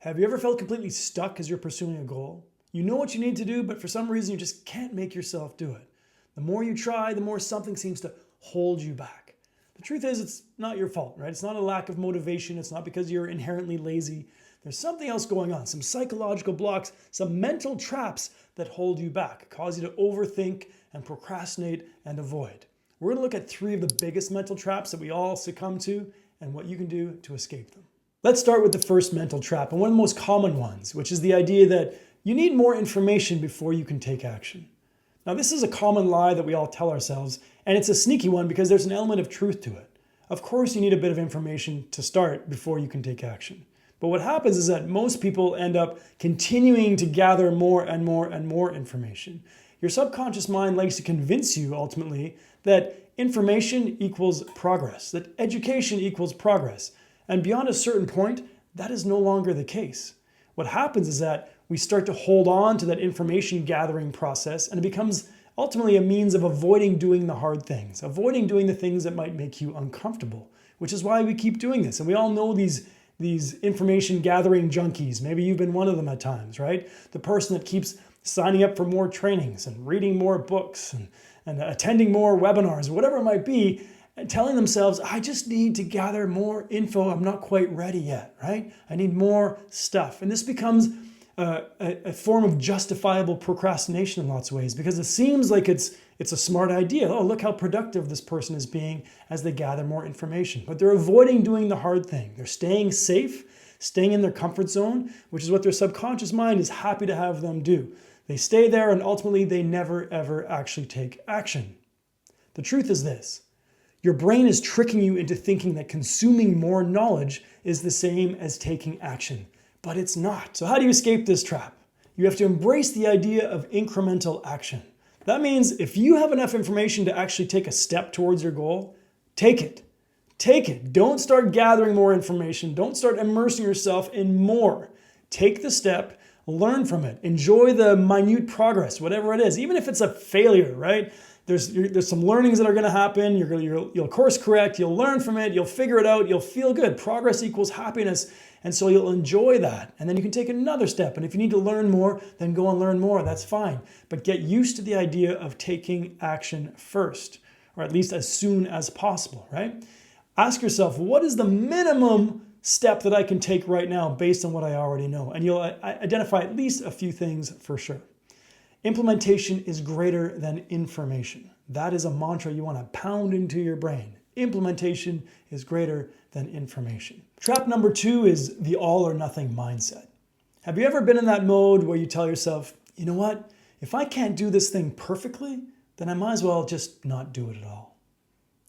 Have you ever felt completely stuck as you're pursuing a goal? You know what you need to do, but for some reason you just can't make yourself do it. The more you try, the more something seems to hold you back. The truth is, it's not your fault, right? It's not a lack of motivation. It's not because you're inherently lazy. There's something else going on, some psychological blocks, some mental traps that hold you back, cause you to overthink and procrastinate and avoid. We're going to look at 3 of the biggest mental traps that we all succumb to and what you can do to escape them. Let's start with the first mental trap, and one of the most common ones, which is the idea that you need more information before you can take action. Now, this is a common lie that we all tell ourselves, and it's a sneaky one because there's an element of truth to it. Of course, you need a bit of information to start before you can take action. But what happens is that most people end up continuing to gather more and more and more information. Your subconscious mind likes to convince you ultimately that information equals progress, that education equals progress. And beyond a certain point, that is no longer the case. What happens is that we start to hold on to that information gathering process, and it becomes ultimately a means of avoiding doing the hard things, avoiding doing the things that might make you uncomfortable, which is why we keep doing this. And we all know these information gathering junkies. Maybe you've been one of them at times, right? The person that keeps signing up for more trainings and reading more books and attending more webinars, whatever it might be, and telling themselves, I just need to gather more info. I'm not quite ready yet, right? I need more stuff. And this becomes a form of justifiable procrastination in lots of ways because it seems like it's a smart idea. Oh, look how productive this person is being as they gather more information. But they're avoiding doing the hard thing. They're staying safe, staying in their comfort zone, which is what their subconscious mind is happy to have them do. They stay there and ultimately they never ever actually take action. The truth is this. Your brain is tricking you into thinking that consuming more knowledge is the same as taking action, but it's not. So how do you escape this trap? You have to embrace the idea of incremental action. That means if you have enough information to actually take a step towards your goal, take it. Take it. Don't start gathering more information. Don't start immersing yourself in more. Take the step, learn from it, enjoy the minute progress, whatever it is, even if it's a failure, right? There's some learnings that are going to happen. You'll course correct. You'll learn from it. You'll figure it out. You'll feel good. Progress equals happiness. And so you'll enjoy that. And then you can take another step. And if you need to learn more, then go and learn more. That's fine. But get used to the idea of taking action first, or at least as soon as possible, right? Ask yourself, what is the minimum step that I can take right now based on what I already know? And you'll identify at least a few things for sure. Implementation is greater than information. That is a mantra you want to pound into your brain. Implementation is greater than information. Trap number 2 is the all or nothing mindset. Have you ever been in that mode where you tell yourself, you know what? If I can't do this thing perfectly, then I might as well just not do it at all.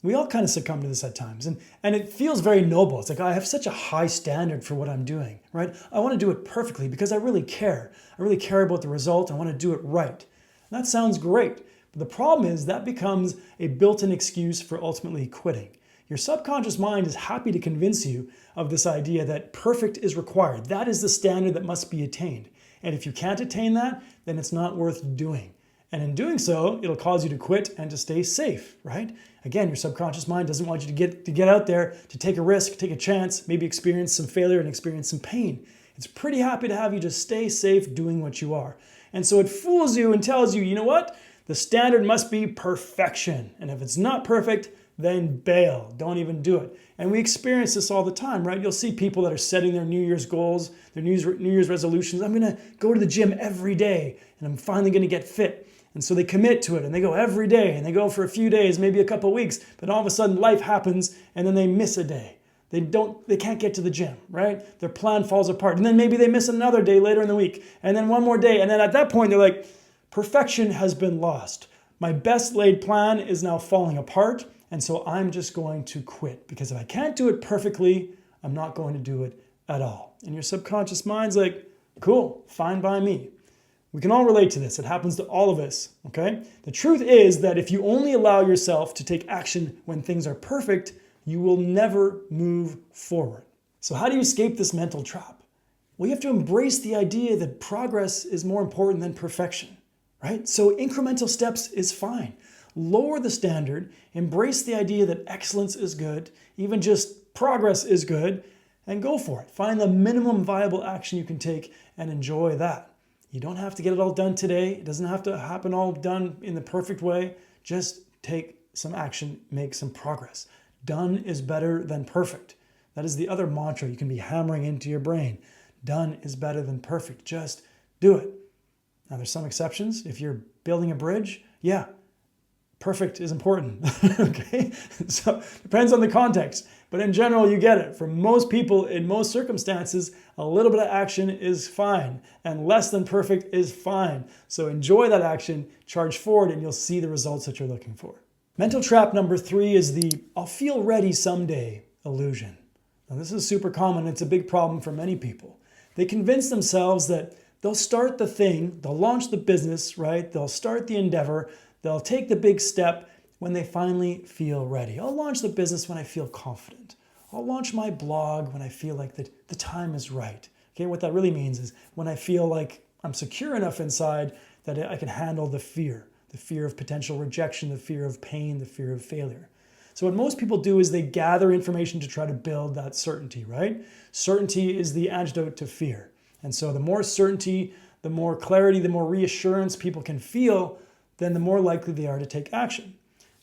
We all kind of succumb to this at times, and it feels very noble. It's like, I have such a high standard for what I'm doing, right? I want to do it perfectly because I really care. I really care about the result. I want to do it right. And that sounds great. But the problem is that becomes a built-in excuse for ultimately quitting. Your subconscious mind is happy to convince you of this idea that perfect is required. That is the standard that must be attained. And if you can't attain that, then it's not worth doing. And in doing so, it'll cause you to quit and to stay safe, right? Again, your subconscious mind doesn't want you to get out there, to take a risk, take a chance, maybe experience some failure and experience some pain. It's pretty happy to have you just stay safe doing what you are. And so it fools you and tells you, you know what? The standard must be perfection. And if it's not perfect, then bail. Don't even do it. And we experience this all the time, right? You'll see people that are setting their New Year's goals, their New Year's resolutions. I'm going to go to the gym every day and I'm finally going to get fit. And so they commit to it and they go every day and they go for a few days, maybe a couple of weeks, but all of a sudden life happens and then they miss a day. They can't get to the gym, right? Their plan falls apart. And then maybe they miss another day later in the week and then one more day. And then at that point, they're like, perfection has been lost. My best laid plan is now falling apart. And so I'm just going to quit because if I can't do it perfectly, I'm not going to do it at all. And your subconscious mind's like, cool, fine by me. We can all relate to this. It happens to all of us, okay? The truth is that if you only allow yourself to take action when things are perfect, you will never move forward. So how do you escape this mental trap? Well, you have to embrace the idea that progress is more important than perfection, right? So incremental steps is fine. Lower the standard, embrace the idea that excellence is good, even just progress is good, and go for it. Find the minimum viable action you can take and enjoy that. You don't have to get it all done today. It doesn't have to happen all done in the perfect way. Just take some action, make some progress. Done is better than perfect. That is the other mantra you can be hammering into your brain. Done is better than perfect. Just do it. Now, there's some exceptions. If you're building a bridge, yeah, perfect is important. Okay? So depends on the context. But in general, you get it. For most people, in most circumstances, a little bit of action is fine, and less than perfect is fine. So enjoy that action, charge forward, and you'll see the results that you're looking for. Mental trap number 3 is the "I'll feel ready someday" illusion. Now, this is super common. It's a big problem for many people. They convince themselves that they'll start the thing, they'll launch the business, right? They'll start the endeavor, they'll take the big step when they finally feel ready. I'll launch the business when I feel confident. I'll launch my blog when I feel like the time is right. Okay, what that really means is when I feel like I'm secure enough inside that I can handle the fear of potential rejection, the fear of pain, the fear of failure. So what most people do is they gather information to try to build that certainty, right? Certainty is the antidote to fear. And so the more certainty, the more clarity, the more reassurance people can feel, then the more likely they are to take action.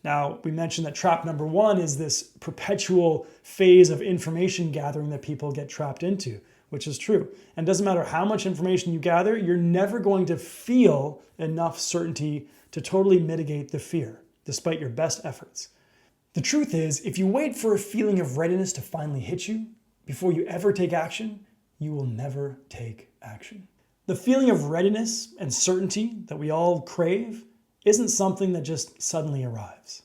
Now, we mentioned that trap number 1 is this perpetual phase of information gathering that people get trapped into, which is true. And it doesn't matter how much information you gather, you're never going to feel enough certainty to totally mitigate the fear, despite your best efforts. The truth is, if you wait for a feeling of readiness to finally hit you before you ever take action, you will never take action. The feeling of readiness and certainty that we all crave isn't something that just suddenly arrives.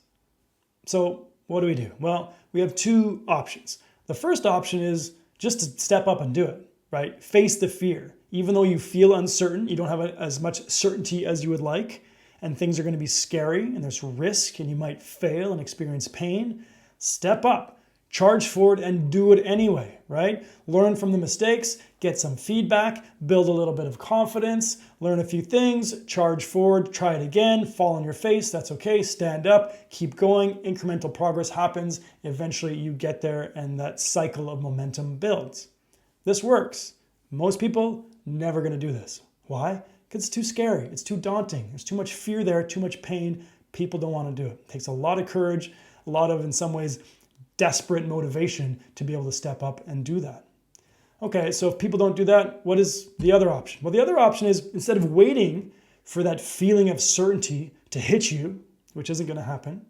So what do? Well, we have 2 options. The first option is just to step up and do it, right? Face the fear. Even though you feel uncertain, you don't have as much certainty as you would like, and things are going to be scary, and there's risk, and you might fail and experience pain, step up. Charge forward and do it anyway, right? Learn from the mistakes, get some feedback, build a little bit of confidence, learn a few things, charge forward, try it again, fall on your face, that's okay, stand up, keep going, incremental progress happens, eventually you get there and that cycle of momentum builds. This works. Most people never going to do this. Why? Because it's too scary, it's too daunting, there's too much fear there, too much pain, people don't want to do it. It takes a lot of courage, a lot of, in some ways, desperate motivation to be able to step up and do that. Okay, so if people don't do that, what is the other option? Well, the other option is instead of waiting for that feeling of certainty to hit you, which isn't going to happen,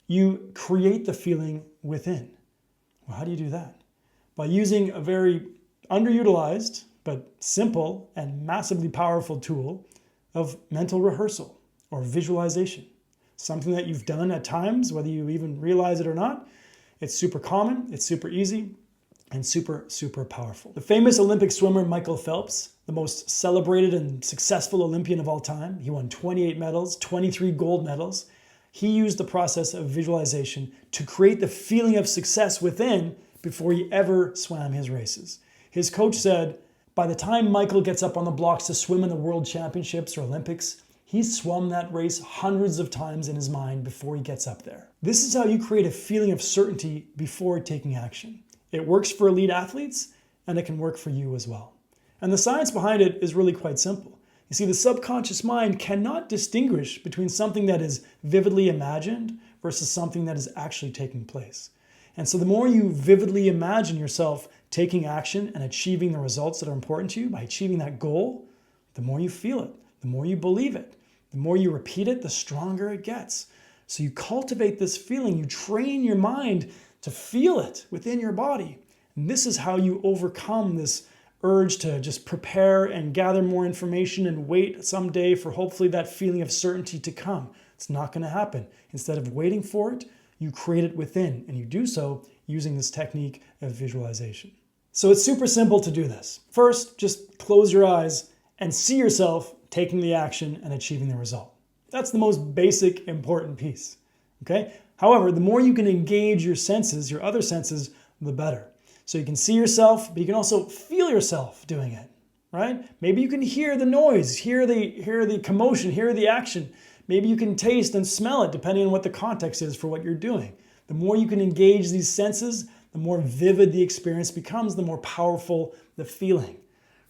you create the feeling within. Well, how do you do that? By using a very underutilized but simple and massively powerful tool of mental rehearsal or visualization. Something that you've done at times, whether you even realize it or not. It's super common, it's super easy, and super, super powerful. The famous Olympic swimmer Michael Phelps, the most celebrated and successful Olympian of all time, he won 28 medals, 23 gold medals. He used the process of visualization to create the feeling of success within before he ever swam his races. His coach said, by the time Michael gets up on the blocks to swim in the World Championships or Olympics, he's swum that race hundreds of times in his mind before he gets up there. This is how you create a feeling of certainty before taking action. It works for elite athletes, and it can work for you as well. And the science behind it is really quite simple. You see, the subconscious mind cannot distinguish between something that is vividly imagined versus something that is actually taking place. And so the more you vividly imagine yourself taking action and achieving the results that are important to you by achieving that goal, the more you feel it, the more you believe it, the more you repeat it, the stronger it gets. So you cultivate this feeling, you train your mind to feel it within your body. And this is how you overcome this urge to just prepare and gather more information and wait someday for hopefully that feeling of certainty to come. It's not going to happen. Instead of waiting for it, you create it within, and you do so using this technique of visualization. So it's super simple to do this. First, just close your eyes and see yourself taking the action and achieving the result. That's the most basic, important piece, okay? However, the more you can engage your senses, your other senses, the better. So you can see yourself, but you can also feel yourself doing it, right? Maybe you can hear the noise, hear the commotion, hear the action. Maybe you can taste and smell it, depending on what the context is for what you're doing. The more you can engage these senses, The more vivid the experience becomes, the more powerful the feeling.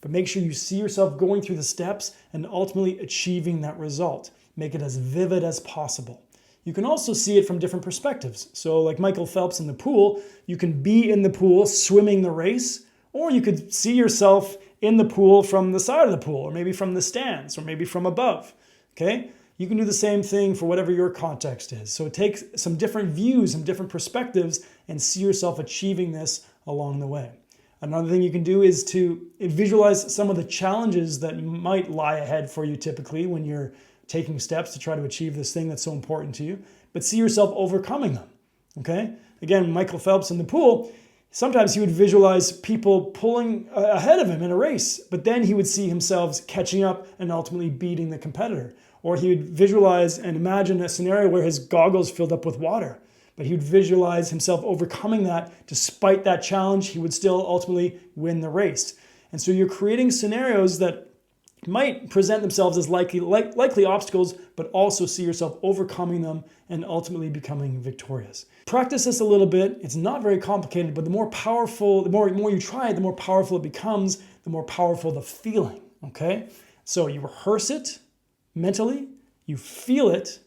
But make sure you see yourself going through the steps and ultimately achieving that result. Make it as vivid as possible. You can also see it from different perspectives. So like Michael Phelps in the pool, you can be in the pool swimming the race, or you could see yourself in the pool from the side of the pool, or maybe from the stands, or maybe from above, okay? You can do the same thing for whatever your context is. So take some different views, some different perspectives, and see yourself achieving this along the way. Another thing you can do is to visualize some of the challenges that might lie ahead for you typically when you're taking steps to try to achieve this thing that's so important to you, but see yourself overcoming them, okay? Again, Michael Phelps in the pool, sometimes he would visualize people pulling ahead of him in a race, but then he would see himself catching up and ultimately beating the competitor. Or he would visualize and imagine a scenario where his goggles filled up with water, but he would visualize himself overcoming that. Despite that challenge, he would still ultimately win the race. And so you're creating scenarios that might present themselves as likely obstacles, but also see yourself overcoming them and ultimately becoming victorious. Practice this a little bit. It's not very complicated, but the more you try it, the more powerful it becomes, the more powerful the feeling, okay? So you rehearse it mentally, you feel it,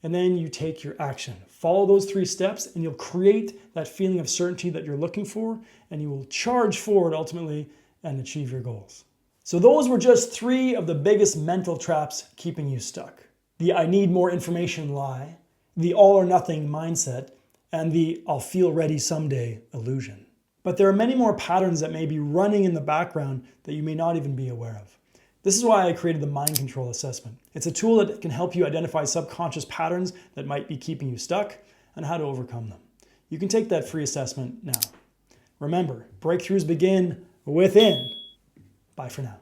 and then you take your action. Follow those 3 steps and you'll create that feeling of certainty that you're looking for, and you will charge forward ultimately and achieve your goals. So those were just 3 of the biggest mental traps keeping you stuck. The I need more information lie, the all or nothing mindset, and the I'll feel ready someday illusion. But there are many more patterns that may be running in the background that you may not even be aware of. This is why I created the Mind Control Assessment. It's a tool that can help you identify subconscious patterns that might be keeping you stuck and how to overcome them. You can take that free assessment now. Remember, breakthroughs begin within. Bye for now.